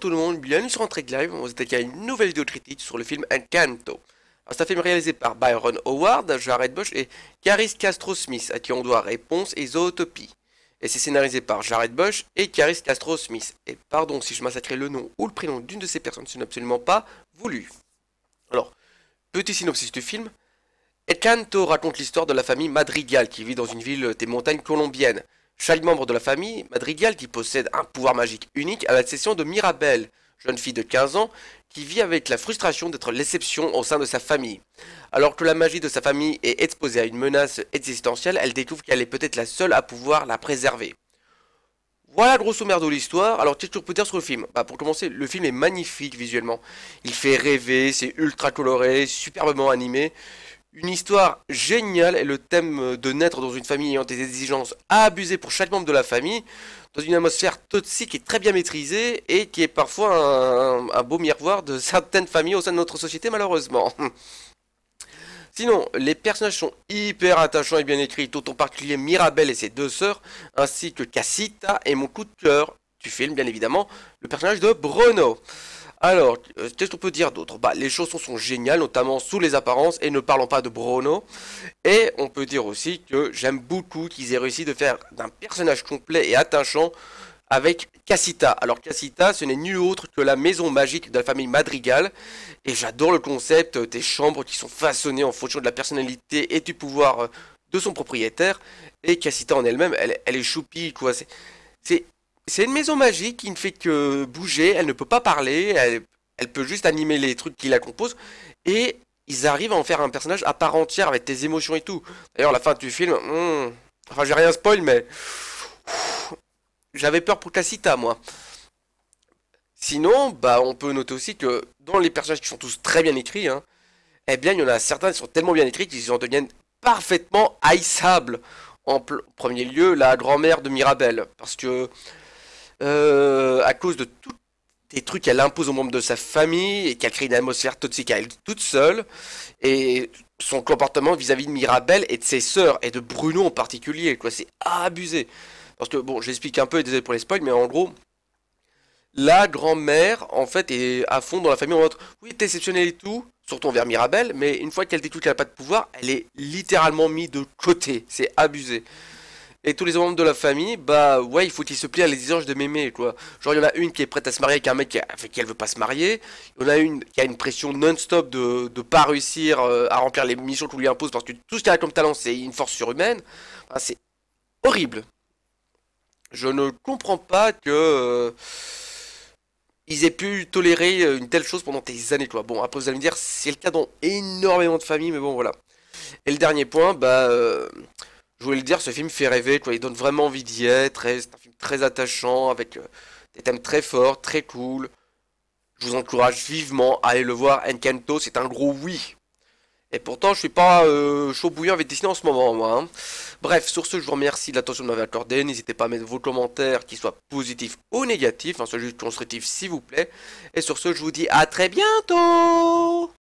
tout le monde, bienvenue sur Entrée Live, on vous attaque à une nouvelle vidéo critique sur le film Encanto. C'est un film réalisé par Byron Howard, Jared Bush et Caris Castro Smith, à qui on doit Réponse et Zootopie. Et c'est scénarisé par Jared Bush et Caris Castro Smith. Et pardon si je massacrais le nom ou le prénom d'une de ces personnes, ce n'est absolument pas voulu. Alors, petit synopsis du film. Encanto raconte l'histoire de la famille Madrigal qui vit dans une ville des montagnes colombiennes. Chaque membre de la famille Madrigal, qui possède un pouvoir magique unique, a la l'exception de Mirabel, jeune fille de 15 ans, qui vit avec la frustration d'être l'exception au sein de sa famille. Alors que la magie de sa famille est exposée à une menace existentielle, elle découvre qu'elle est peut-être la seule à pouvoir la préserver. Voilà grosso merdo l'histoire. Alors qu'est-ce que je peux dire sur le film? Pour commencer, le film est magnifique visuellement. Il fait rêver, c'est ultra coloré, superbement animé. Une histoire géniale et le thème de naître dans une famille ayant des exigences abusées pour chaque membre de la famille, dans une atmosphère toxique et très bien maîtrisée, et qui est parfois un beau miroir de certaines familles au sein de notre société malheureusement. Sinon, les personnages sont hyper attachants et bien écrits, tout en particulier Mirabel et ses deux sœurs, ainsi que Casita et mon coup de cœur du film bien évidemment, le personnage de Bruno. Alors, qu'est-ce qu'on peut dire d'autre? Les chansons sont géniales, notamment sous les apparences, et ne parlons pas de Bruno. Et on peut dire aussi que j'aime beaucoup qu'ils aient réussi de faire d'un personnage complet et attachant avec Casita. Alors Casita, ce n'est nul autre que la maison magique de la famille Madrigal. Et j'adore le concept des chambres qui sont façonnées en fonction de la personnalité et du pouvoir de son propriétaire. Et Casita en elle-même, elle est choupie, quoi. C'est une maison magique qui ne fait que bouger, elle ne peut pas parler, elle peut juste animer les trucs qui la composent, et ils arrivent à en faire un personnage à part entière avec des émotions et tout. D'ailleurs, la fin du film, enfin j'ai rien spoil, mais j'avais peur pour Casita, moi. Sinon, on peut noter aussi que dans les personnages qui sont tous très bien écrits, eh bien, il y en a certains qui sont tellement bien écrits qu'ils en deviennent parfaitement haïssables. En premier lieu, la grand-mère de Mirabel, parce que à cause de tous les trucs qu'elle impose aux membres de sa famille et qu'elle crée une atmosphère toxique à elle toute seule, et son comportement vis-à-vis de Mirabel et de ses sœurs et de Bruno en particulier, quoi, c'est abusé. Parce que bon, j'explique un peu et désolé pour les spoils, mais en gros, la grand-mère en fait est à fond dans la famille en mode oui, t'es exceptionnel et tout, surtout envers Mirabel, mais une fois qu'elle découvre qu'elle n'a pas de pouvoir, elle est littéralement mise de côté, c'est abusé. Et tous les membres de la famille, ouais, il faut qu'ils se plient à l'exigence de mémé, quoi. Genre, il y en a une qui est prête à se marier avec un mec avec qui elle veut pas se marier. Il y en a une qui a une pression non-stop de pas réussir à remplir les missions qu'on lui impose parce que tout ce qu'elle a comme talent, c'est une force surhumaine. C'est horrible. Je ne comprends pas que ils aient pu tolérer une telle chose pendant des années, quoi. Bon, après, vous allez me dire, c'est le cas dans énormément de familles, mais bon, voilà. Et le dernier point, je voulais le dire, ce film fait rêver, quoi. Il donne vraiment envie d'y être. C'est un film très attachant, avec des thèmes très forts, très cool. Je vous encourage vivement à aller le voir. Encanto, c'est un gros oui. Et pourtant, je suis pas chaud bouillant avec Disney en ce moment, moi. Bref, sur ce, je vous remercie de l'attention que vous m'avez accordée. N'hésitez pas à mettre vos commentaires, qu'ils soient positifs ou négatifs. Soyez juste constructifs, s'il vous plaît. Et sur ce, je vous dis à très bientôt.